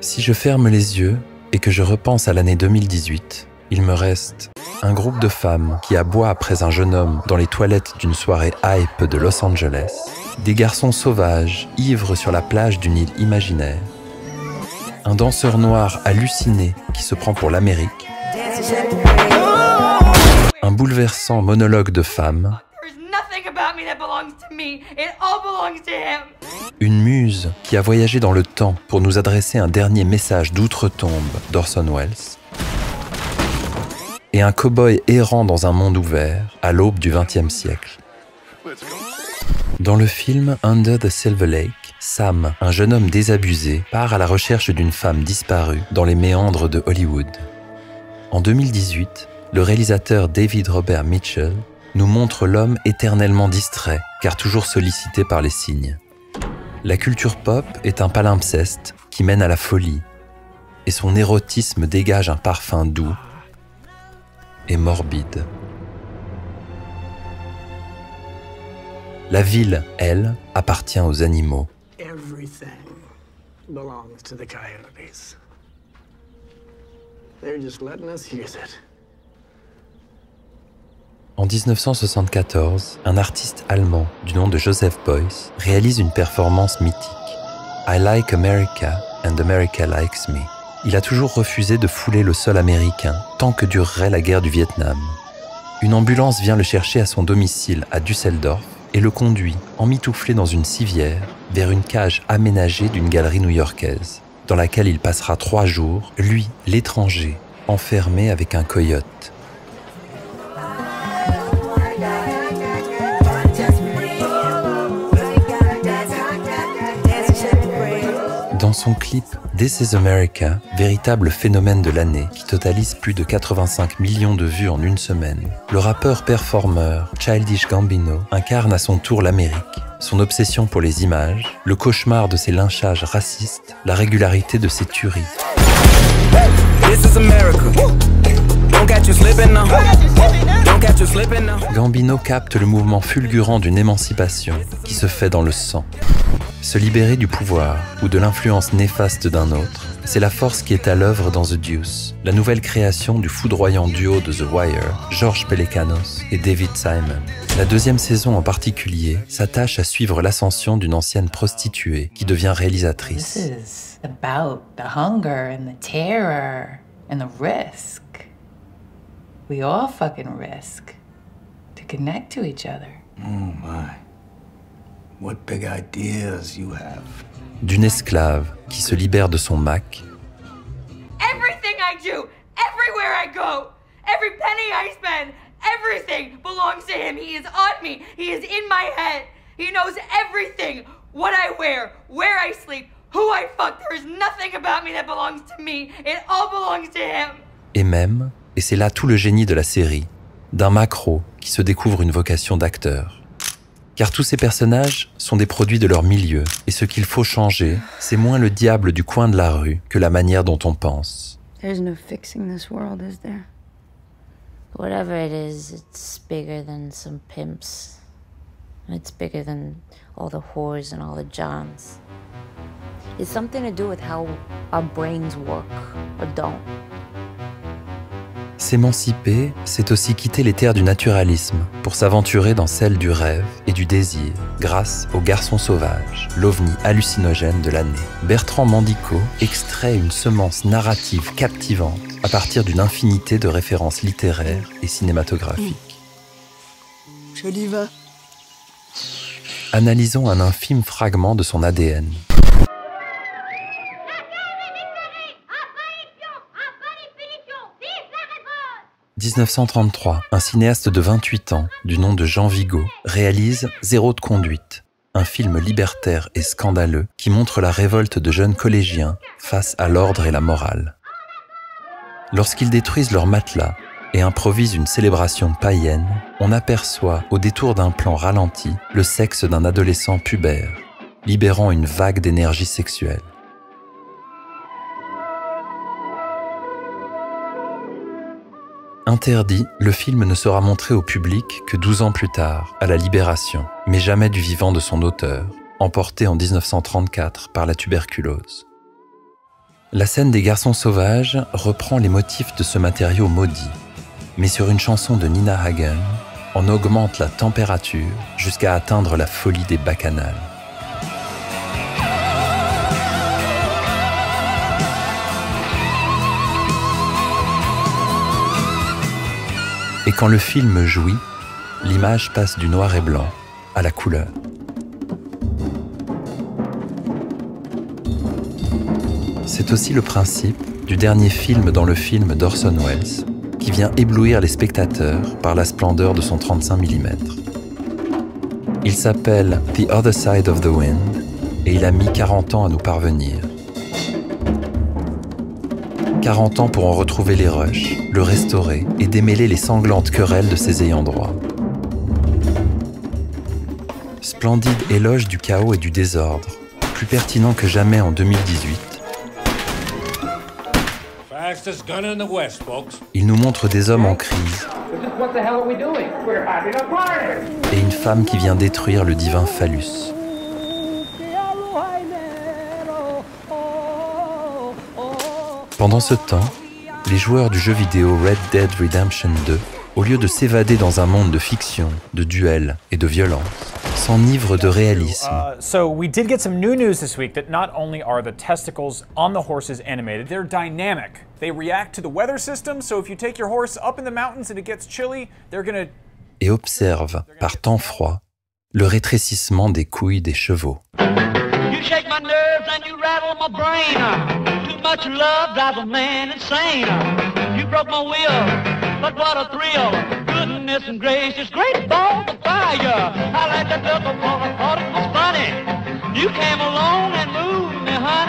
Si je ferme les yeux et que je repense à l'année 2018, il me reste un groupe de femmes qui aboient après un jeune homme dans les toilettes d'une soirée hype de Los Angeles, des garçons sauvages, ivres sur la plage d'une île imaginaire, un danseur noir halluciné qui se prend pour l'Amérique, un bouleversant monologue de femmes, une muse qui a voyagé dans le temps pour nous adresser un dernier message d'outre-tombe d'Orson Welles, et un cow-boy errant dans un monde ouvert à l'aube du XXe siècle. Dans le film Under the Silver Lake, Sam, un jeune homme désabusé, part à la recherche d'une femme disparue dans les méandres de Hollywood. En 2018, le réalisateur David Robert Mitchell nous montre l'homme éternellement distrait, car toujours sollicité par les signes. La culture pop est un palimpseste qui mène à la folie, et son érotisme dégage un parfum doux et morbide. La ville, elle, appartient aux animaux. Everything belongs to the coyotes. They're just letting us use it. En 1974, un artiste allemand du nom de Joseph Beuys réalise une performance mythique. I like America and America likes me. Il a toujours refusé de fouler le sol américain tant que durerait la guerre du Vietnam. Une ambulance vient le chercher à son domicile à Düsseldorf et le conduit, emmitouflé dans une civière, vers une cage aménagée d'une galerie new-yorkaise, dans laquelle il passera 3 jours, lui, l'étranger, enfermé avec un coyote. Dans son clip This is America, véritable phénomène de l'année qui totalise plus de 85 millions de vues en une semaine, le rappeur-performeur Childish Gambino incarne à son tour l'Amérique, son obsession pour les images, le cauchemar de ses lynchages racistes, la régularité de ses tueries. Gambino capte le mouvement fulgurant d'une émancipation qui se fait dans le sang. Se libérer du pouvoir ou de l'influence néfaste d'un autre, c'est la force qui est à l'œuvre dans The Deuce, la nouvelle création du foudroyant duo de The Wire, George Pelecanos et David Simon. La 2e saison en particulier s'attache à suivre l'ascension d'une ancienne prostituée qui devient réalisatrice. This is about the hunger and the terror and the risk. We all fucking risk to connect to each other. Oh my. What big ideas you have. D'une esclave qui se libère de son Mac. Everything I do, everywhere I go, every penny I spend, everything belongs to him. He is on me. He is in my head. He knows everything. What I wear, where I sleep, who I fuck. There is nothing about me that belongs to me. It all belongs to him. Et même, et c'est là tout le génie de la série, d'un macro qui se découvre une vocation d'acteur. Car tous ces personnages sont des produits de leur milieu, et ce qu'il faut changer, c'est moins le diable du coin de la rue que la manière dont on pense. There's no fixing this world, is there? Whatever it is, it's bigger than some pimps. It's bigger than all the whores and all the johns. It's something to do with how our brains work or don't. S'émanciper, c'est aussi quitter les terres du naturalisme pour s'aventurer dans celles du rêve et du désir grâce au garçon sauvage, l'ovni hallucinogène de l'année. Bertrand Mandico extrait une semence narrative captivante à partir d'une infinité de références littéraires et cinématographiques. Joliva. Analysons un infime fragment de son ADN. 1933, un cinéaste de 28 ans, du nom de Jean Vigo, réalise Zéro de conduite, un film libertaire et scandaleux qui montre la révolte de jeunes collégiens face à l'ordre et la morale. Lorsqu'ils détruisent leur matelas et improvisent une célébration païenne, on aperçoit, au détour d'un plan ralenti, le sexe d'un adolescent pubère, libérant une vague d'énergie sexuelle. Interdit, le film ne sera montré au public que 12 ans plus tard, à la Libération, mais jamais du vivant de son auteur, emporté en 1934 par la tuberculose. La scène des garçons sauvages reprend les motifs de ce matériau maudit, mais sur une chanson de Nina Hagen, on augmente la température jusqu'à atteindre la folie des bacchanales. Et quand le film jouit, l'image passe du noir et blanc à la couleur. C'est aussi le principe du dernier film dans le film d'Orson Welles, qui vient éblouir les spectateurs par la splendeur de son 35 mm. Il s'appelle The Other Side of the Wind et il a mis 40 ans à nous parvenir. 40 ans pour en retrouver les rushs, le restaurer et démêler les sanglantes querelles de ses ayants droit. Splendide éloge du chaos et du désordre, plus pertinent que jamais en 2018. Il nous montre des hommes en crise et une femme qui vient détruire le divin phallus. Pendant ce temps, les joueurs du jeu vidéo Red Dead Redemption 2, au lieu de s'évader dans un monde de fiction, de duels et de violence, s'enivrent de réalisme. So we did get some new news this week that not only are the testicles on the horses animated, they're dynamic. They react to the weather system, so if you take your horse up in the mountains and it gets chilly, they're gonna... Et observe, par temps froid, le rétrécissement des couilles des chevaux. You shake my nerves and you rattle my brain. Too much love drives a man insane. You broke my will, but what a thrill. Goodness and gracious, great balls of fire. I like that look of I thought it was funny. You came along and moved me, honey.